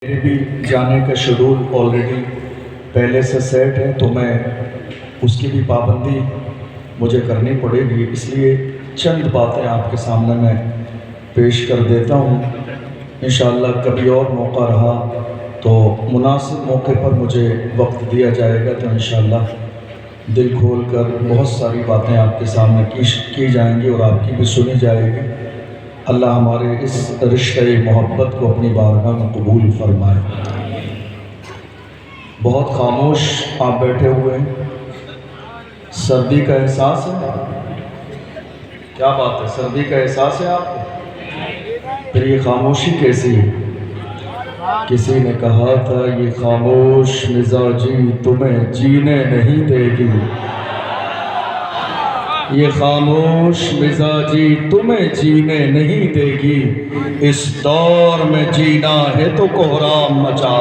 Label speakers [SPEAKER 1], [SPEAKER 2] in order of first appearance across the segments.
[SPEAKER 1] میرے بھی جانے کا شیڈول آلریڈی پہلے سے سیٹ ہے، تو میں اس کی بھی پابندی مجھے کرنی پڑے گی، اس لیے چند باتیں آپ کے سامنے میں پیش کر دیتا ہوں۔ انشاءاللہ کبھی اور موقع رہا تو مناسب موقع پر مجھے وقت دیا جائے گا، تو انشاءاللہ دل کھول کر بہت ساری باتیں آپ کے سامنے کی جائیں گی اور آپ کی بھی سنی جائے گی۔ اللہ ہمارے اس رشتہ محبت کو اپنی بارگاہ میں قبول فرمائے۔ بہت خاموش آپ بیٹھے ہوئے ہیں، سردی کا احساس ہے؟ کیا بات ہے، سردی کا احساس ہے آپ کو؟ پھر یہ خاموشی کیسی ہے؟ کسی نے کہا تھا یہ خاموش مزاجی تمہیں جینے نہیں دے گی، یہ خاموش مزاجی تمہیں جینے نہیں دے گی، اس دور میں جینا ہے تو کوہرام مچا۔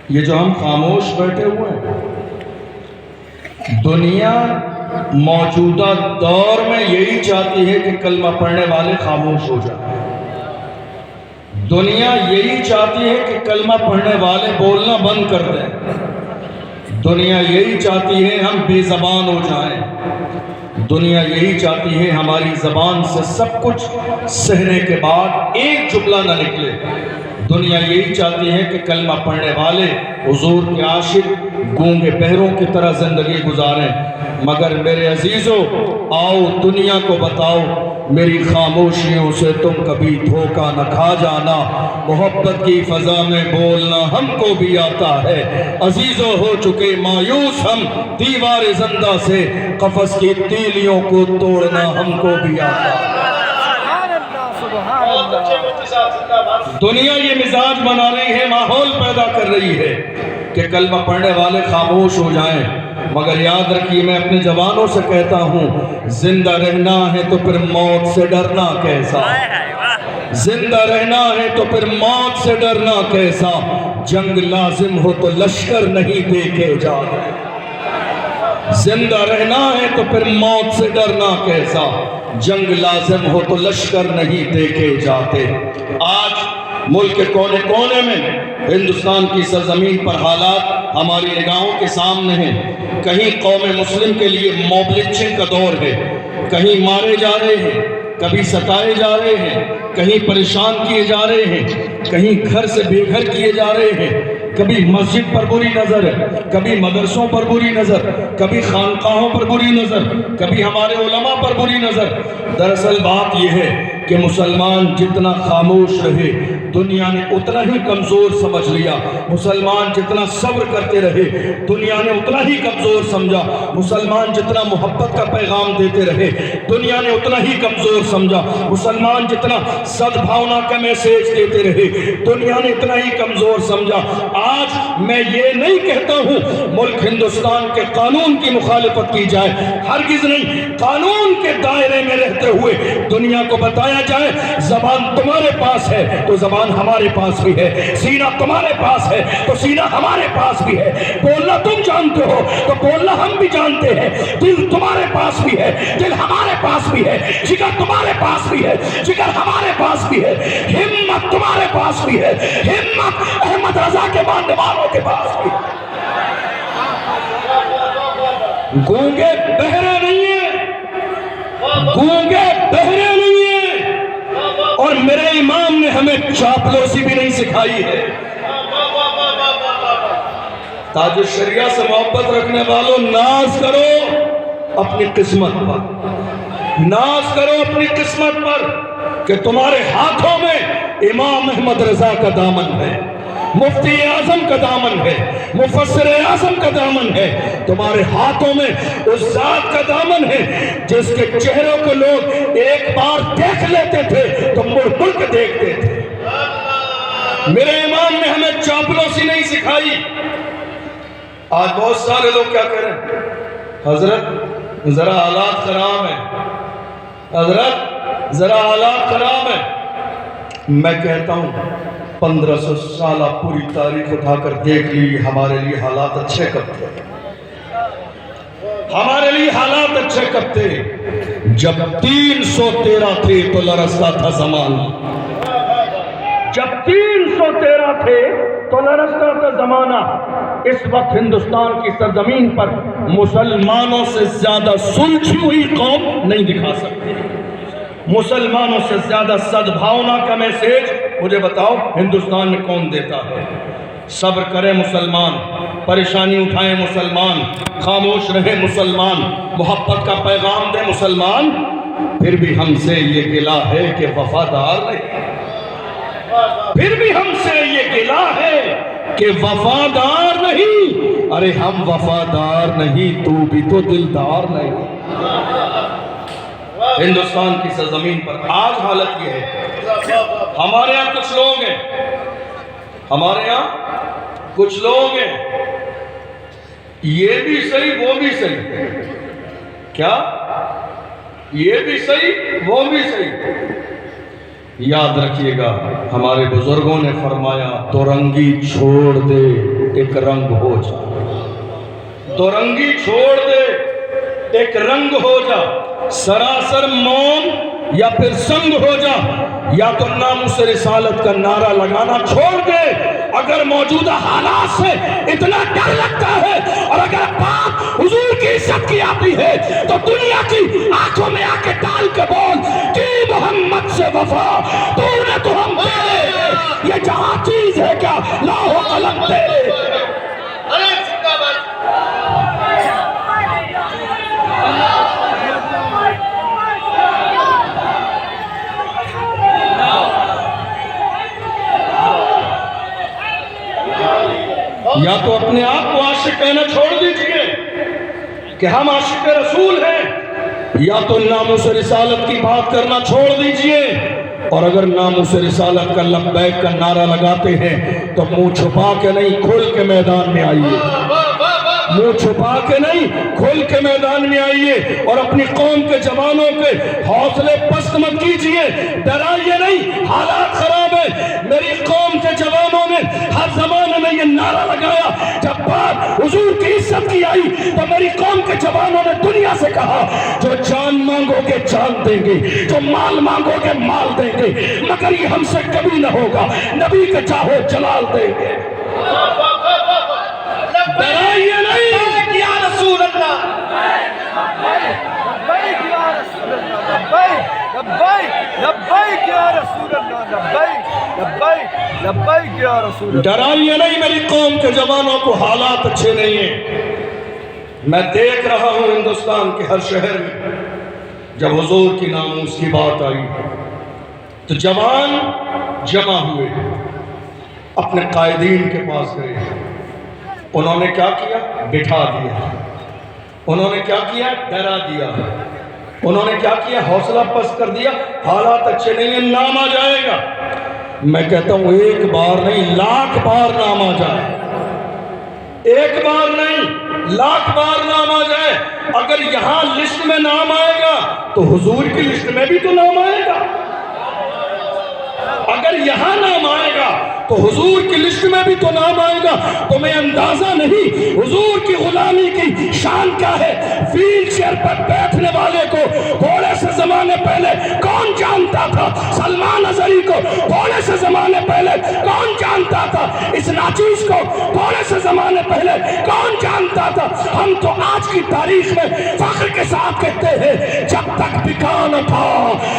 [SPEAKER 1] یہ جو ہم خاموش بیٹھے ہوئے ہیں، دنیا موجودہ دور میں یہی چاہتی ہے کہ کلمہ پڑھنے والے خاموش ہو جائیں۔ دنیا یہی چاہتی ہے کہ کلمہ پڑھنے والے بولنا بند کر دیں۔ دنیا یہی چاہتی ہے ہم بے زبان ہو جائیں۔ دنیا یہی چاہتی ہے ہماری زبان سے سب کچھ سہنے کے بعد ایک جملہ نہ نکلے۔ دنیا یہی چاہتی ہے کہ کلمہ پڑھنے والے حضور کے عاشق گونگے بہروں کی طرح زندگی گزاریں، مگر میرے عزیزو آؤ دنیا کو بتاؤ میری خاموشیوں سے تم کبھی دھوکہ نہ کھا جانا، محبت کی فضا میں بولنا ہم کو بھی آتا ہے، عزیزو ہو چکے مایوس ہم دیوار زندہ سے، قفس کی تیلیوں کو توڑنا ہم کو بھی آتا ہے۔ دنیا یہ مزاج بنا رہی ہے، ماحول پیدا کر رہی ہے کہ کلمہ پڑھنے والے خاموش ہو جائیں، مگر یاد رکھیے میں اپنے جوانوں سے کہتا ہوں زندہ رہنا ہے تو پھر موت سے ڈرنا کیسا، زندہ رہنا ہے تو پھر موت سے ڈرنا کیسا، جنگ لازم ہو تو لشکر نہیں دیکھے جاتے، زندہ رہنا ہے تو پھر موت سے ڈرنا کیسا، جنگ لازم ہو تو لشکر نہیں دیکھے جاتے۔ آج ملک کے کونے کونے میں ہندوستان کی سرزمین پر حالات ہماری نگاہوں کے سامنے ہیں۔ کہیں قوم مسلم کے لیے موب لنچنگ کا دور ہے، کہیں مارے جا رہے ہیں، کبھی ستائے جا رہے ہیں، کہیں پریشان کیے جا رہے ہیں، کہیں گھر سے بے گھر کیے جا رہے ہیں، کبھی مسجد پر بری نظر ہے، کبھی مدرسوں پر بری نظر، کبھی خانقاہوں پر بری نظر، کبھی ہمارے علماء پر بری نظر۔ دراصل بات یہ ہے کہ مسلمان جتنا خاموش رہے دنیا نے اتنا ہی کمزور سمجھ لیا، مسلمان جتنا صبر کرتے رہے دنیا نے اتنا ہی کمزور سمجھا، مسلمان جتنا محبت کا پیغام دیتے رہے دنیا نے اتنا ہی کمزور سمجھا، مسلمان جتنا صدبھاونا کا میسیج دیتے رہے دنیا نے اتنا ہی کمزور سمجھا۔ آج میں یہ نہیں کہتا ہوں ملک ہندوستان کے قانون کی مخالفت کی جائے، ہرگز نہیں، قانون کے دائرے میں رہتے ہوئے دنیا کو بتایا جائے زبان تمہارے پاس ہے تو زبان ہمارے پاس بھی ہے، سینہ تمہارے پاس ہے تو سینہ ہمارے پاس بھی ہے، بولنا تم جانتے ہو تو بولنا ہم بھی جانتے ہیں، دل تمہارے پاس بھی ہے، دل ہمارے پاس بھی ہے، جگر تمہارے پاس بھی ہے، جگر ہمارے پاس بھی ہے، ہمت تمہارے پاس بھی ہے، ہمت احمد رضا کے ماننے والوں کے پاس بھی ہے۔ گونگے بہرے نہیں ہیں، گونگے بہرے نہیں ہیں، اور میرے امام نے ہمیں چاپلوسی بھی نہیں سکھائی ہے۔ تاج الشریعہ سے محبت رکھنے والوں ناز کرو اپنی قسمت پر، ناز کرو اپنی قسمت پر کہ تمہارے ہاتھوں میں امام احمد رضا کا دامن ہے، مفتی اعظم کا دامن ہے، مفسر اعظم کا دامن ہے، تمہارے ہاتھوں میں اس ذات کا دامن ہے جس کے چہروں کو لوگ ایک بار دیکھ لیتے تھے تو مڑ مڑ کے دیکھتے تھے۔ میرے امام نے ہمیں چاپلوسی نہیں سکھائی۔ آج بہت سارے لوگ کیا کہہ رہے ہیں، حضرت ذرا حالات خراب ہیں، حضرت ذرا حالات خراب ہیں۔ میں کہتا ہوں 1500 سالہ پوری تاریخ اٹھا کر دیکھ لی، ہمارے لیے حالات اچھے کب تھے؟ ہمارے لیے حالات اچھے کب تھے؟ جب 313 تھے تو لرزتا تھا زمانہ، جب 313 تھے تو لرزتا تھا زمانہ۔ اس وقت ہندوستان کی سرزمین پر مسلمانوں سے زیادہ سلجھی ہوئی قوم نہیں دکھا سکتی۔ مسلمانوں سے زیادہ سدبھاونا کا میسیج مجھے بتاؤ ہندوستان میں کون دیتا ہے؟ صبر کرے مسلمان، پریشانی اٹھائے مسلمان، خاموش رہے مسلمان، محبت کا پیغام دے مسلمان، پھر بھی ہم سے یہ گلہ ہے کہ وفادار نہیں، پھر بھی ہم سے یہ گلہ ہے کہ وفادار نہیں۔ ارے ہم وفادار نہیں، تو بھی تو دلدار نہیں۔ ہندوستان کی سرزمین پر آج حالت یہ ہے، ہمارے یہاں کچھ لوگ ہیں، ہمارے یہاں کچھ لوگ ہیں، یہ بھی صحیح وہ بھی صحیح، کیا یہ بھی صحیح وہ بھی صحیح۔ یاد رکھیے گا ہمارے بزرگوں نے فرمایا دو رنگی چھوڑ دے ایک رنگ ہو جا، دو رنگی چھوڑ دے ایک رنگ ہو جا، سراسر موم یا پھر سنگ ہو جا، یا تو ناموس رسالت کا نعرہ لگانا چھوڑ دے۔ اگر موجودہ حالات سے اتنا ڈر لگتا ہے اور اگر بات حضور کی عزت کی آتی ہے تو دنیا کی آنکھوں میں آ کے ڈال کے بول کہ محمد سے وفا تو نے تو ہم دے، یہ جہاں چیز ہے کیا لاہو قلم دے۔ یا تو اپنے آپ کو عاشق کہنا چھوڑ دیجئے کہ ہم عاشق رسول ہیں، یا تو ناموس رسالت کی بات کرنا چھوڑ دیجئے، اور اگر ناموس رسالت کا لبیک کا نعرہ لگاتے ہیں تو منہ چھپا کے نہیں کھل کے میدان میں آئیے، منہ چھپا کے نہیں کھل کے میدان میں آئیے، اور اپنی قوم کے جوانوں کے حوصلے پست مت کیجئے، ڈرائیے نہیں، حالات خراب ہیں۔ میری قوم کے جوانوں نے ہر زمانے میں یہ نعرہ لگایا، جب بات حضور کی عزت کی آئی تو میری قوم کے جوانوں نے دنیا سے کہا جو جان مانگو گے جان دیں گے، جو مال مانگو گے مال دیں گے، مگر یہ ہم سے کبھی نہ ہوگا، نبی کے چاہو جلال دیں گے۔ ڈرائیے نہیں یا رسول اللہ،
[SPEAKER 2] لبیک یا رسول اللہ، لبیک لبیک لبیک یا رسول اللہ، لبیک لبیک لبیک یا رسول اللہ۔
[SPEAKER 1] ڈرائیے نہیں میری قوم کے جوانوں کو، حالات اچھے نہیں ہیں۔ میں دیکھ رہا ہوں ہندوستان کے ہر شہر میں جب حضور کی ناموس کی بات آئی تو جوان جمع ہوئے، اپنے قائدین کے پاس گئے، انہوں نے کیا کیا؟ بٹھا دیا۔ انہوں نے کیا کیا؟ ڈرا دیا۔ انہوں نے کیا کیا؟ حوصلہ پست کر دیا، حالات اچھے نہیں ہیں، نام آ جائے گا۔ میں کہتا ہوں ایک بار نہیں لاکھ بار نام آ جائے، ایک بار نہیں لاکھ بار نام آ جائے۔ اگر یہاں لسٹ میں نام آئے گا تو حضور کی لسٹ میں بھی تو نام آئے گا، اگر یہاں نام آئے گا تو حضور کی لسٹ میں بھی تو نام آئے گا۔ تمہیں اندازہ نہیں حضور کی غلامی کی شان کیا ہے۔ ویل چیئر پر بیٹھنے والے کو تھوڑے سے زمانے پہلے کون جانتا تھا؟ سلمان اظہری کو تھوڑے سے زمانے پہلے کون جانتا تھا؟ اس ناچیز کو تھوڑے سے زمانے پہلے کون جانتا تھا؟ ہم تو آج کی تاریخ میں فخر کے ساتھ کہتے ہیں جب تک بکا نہ تھا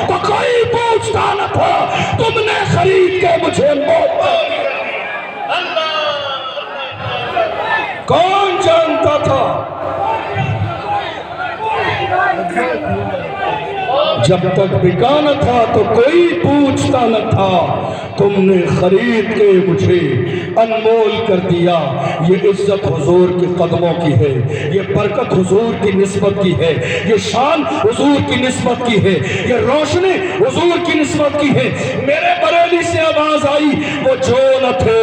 [SPEAKER 1] تو کوئی پوچھتا نہ تھا، تم نے خرید کے مجھے موت۔ کون جانتا تھا؟ جب تک بکا نہ تھا تو کوئی پوچھتا نہ تھا، تم نے خرید کے مجھے انمول کر دیا۔ یہ عزت حضور کے قدموں کی ہے، یہ برکت حضور کی نسبت کی ہے، یہ شان حضور کی نسبت کی ہے، یہ روشنی حضور کی نسبت کی ہے۔ میرے بریلی سے آواز آئی وہ جو نہ تھے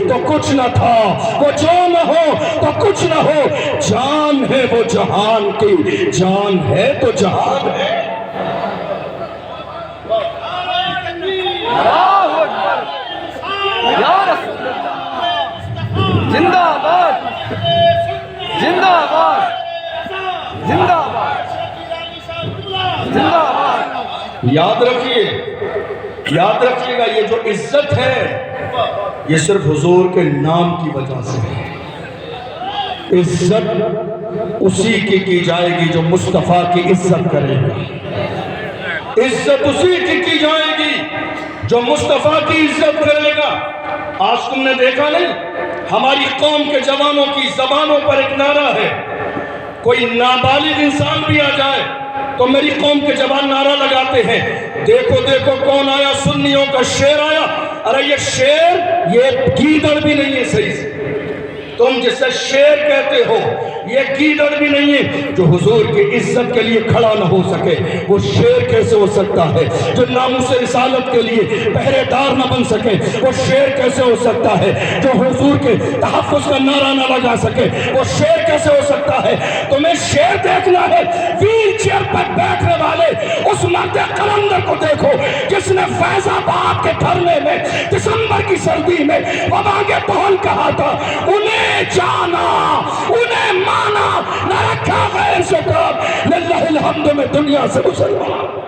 [SPEAKER 1] تو کچھ نہ تھا، وہ جو نہ ہو تو کچھ نہ ہو، جان ہے وہ جہان کی، جان ہے تو جہان ہے۔
[SPEAKER 2] اللہ اکبر یا رسول اللہ، زندہ آباد زندہ آباد
[SPEAKER 1] یاد رکھیے گا یہ جو عزت ہے یہ صرف حضور کے نام کی وجہ سے ہے۔ عزت اسی کی جائے گی جو مصطفیٰ کی عزت کرے گا، عزت اسی کی جائے گی جو مصطفیٰ کی عزت کرے گا۔ آج تم نے دیکھا نہیں ہماری قوم کے جوانوں کی زبانوں پر ایک نعرہ ہے، کوئی نابالغ انسان بھی آ جائے تو میری قوم کے جوان نعرہ لگاتے ہیں، دیکھو دیکھو کون آیا، سنیوں کا شیر آیا۔ ارے یہ شیر یہ گیدڑ بھی نہیں ہے صحیح سے، تم جسے شیر کہتے ہو یہ گیدڑ بھی نہیں ہے جو حضور کی عزت کے لیے کھڑا نہ ہو سکے، وہ شیر کیسے ہو سکتا ہے؟ جو ناموس رسالت کے لیے پہرے دار نہ بن سکے وہ شیر کیسے ہو سکتا ہے؟ جو حضور کے تحفظ کا نعرہ نہ لگا سکے وہ شیر کیسے ہو سکتا ہے؟ تمہیں شیر دیکھنا ہے، ویل چیئر پر بیٹھنے والے اس مرد قلندر کو دیکھو جس نے فیض آباد کے دھرنے میں دسمبر کی سردی میں وباگ بہل کہا تھا، انہیں جانا انہیں مانا نہ رکھا غیر سے کام، للہ الحمد میں دنیا سے مسلمان۔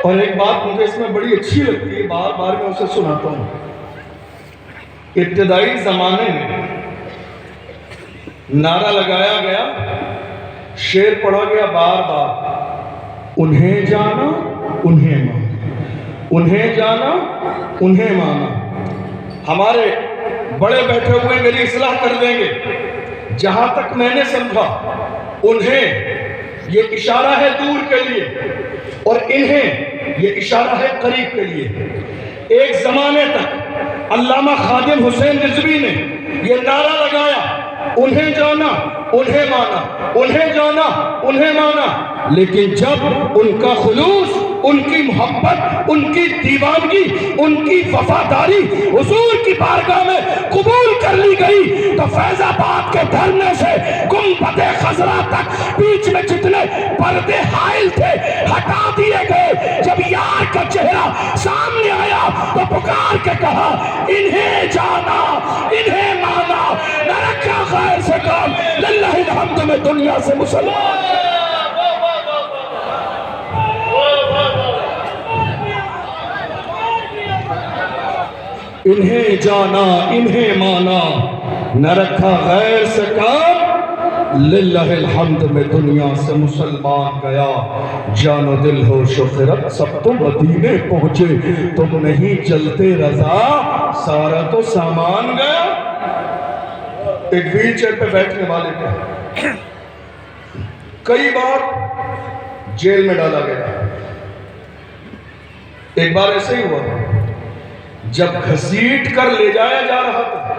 [SPEAKER 1] اور ایک بات مجھے اس میں بڑی اچھی لگتی ہے، بار بار میں اسے سناتا ہوں۔ ابتدائی زمانے میں نعرہ لگایا گیا، شعر پڑھا گیا بار بار، انہیں جانا انہیں مانا، انہیں جانا انہیں مانا۔ ہمارے بڑے بیٹھے ہوئے میری اصلاح کر دیں گے، جہاں تک میں نے سمجھا انہیں یہ اشارہ ہے دور کے لیے اور انہیں یہ اشارہ ہے قریب کے لیے۔ ایک زمانے تک علامہ خادم حسین رضوی نے یہ نعرہ لگایا، انہیں جانا انہیں مانا، انہیں جانا انہیں مانا، لیکن جب ان کا خلوص، ان کی محبت، ان کی دیوانگی، ان کی وفاداری حضور کی بارگاہ میں قبول کر لی گئی تو فیض آباد کے دھرنے سے گنبد خضرا تک بیچ میں جتنے پردے حائل تھے ہٹا دیے گئے۔ جب یار کا چہرہ سامنے آیا تو پکار کے کہا، انہیں جانا انہیں مانا، نہ رکھا غیر سے کام، للہ الحمد میں دنیا سے مسلمان۔ انہیں جانا انہیں مانا، نہ رکھا غیر سے کام، للہ الحمد میں دنیا سے مسلمان گیا۔ جان و دل ہو شخرت سب تو مدینے پہنچے، تم نہیں چلتے رضا سارا تو سامان گیا۔ ایک ویل چیئر پہ بیٹھنے والے کو کئی بار جیل میں ڈالا گیا۔ ایک بار ایسے ہی ہوا جب گھسیٹ کر لے جایا جا رہا تھا،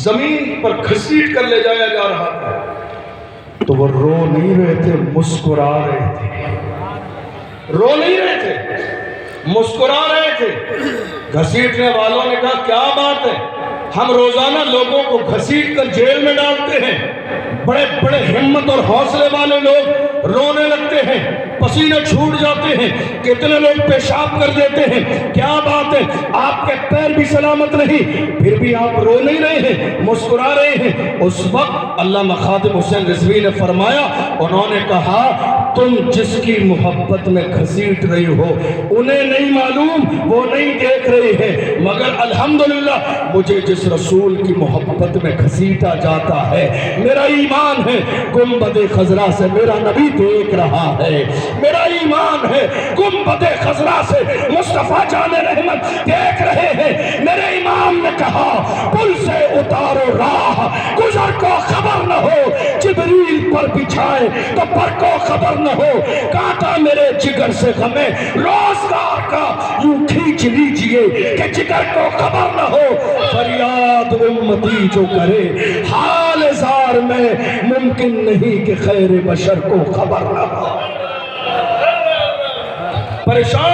[SPEAKER 1] زمین پر گھسیٹ کر لے جایا جا رہا تھا تو وہ رو نہیں رہے تھے، مسکرا رہے تھے، رو نہیں رہے تھے، مسکرا رہے تھے۔ گھسیٹنے والوں نے کہا کیا بات ہے، ہم روزانہ لوگوں کو گھسیٹ کر جیل میں ڈالتے ہیں، بڑے بڑے ہمت اور حوصلے والے لوگ رونے لگتے ہیں، پسینے چھوٹ جاتے ہیں، کتنے لوگ پیشاب کر دیتے ہیں، کیا بات ہے آپ کے پیر بھی سلامت نہیں، پھر بھی آپ رو نہیں رہے ہیں، مسکرا رہے ہیں۔ اس وقت علامہ خادم حسین رضوی نے فرمایا، انہوں نے کہا تم جس کی محبت میں گھسیٹ رہی ہو انہیں نہیں معلوم، وہ نہیں دیکھ رہے ہیں، مگر الحمدللہ مجھے جس رسول کی محبت میں گھسیٹا جاتا ہے، میرا ایمان ہے گنبد خضرا سے میرا نبی دیکھ رہا ہے، میرا ایمان ہے گنبد خضرا سے مصطفیٰ جان رحمت دیکھ رہے ہیں۔ میرے امام نے کہا پل سے اتارو راہ گزر کو خبر نہ ہو، جبریل پر بچھائے تو پر کو خبر نہ ہو، کانٹا میرے جگر سے غمیں روزگار کا یوں کھینچ لیجئے کہ جگر کو خبر نہ ہو، فریاد امتی جو کرے حال زار میں ممکن نہیں کہ خیر بشر کو خبر نہ ہو۔ پریشان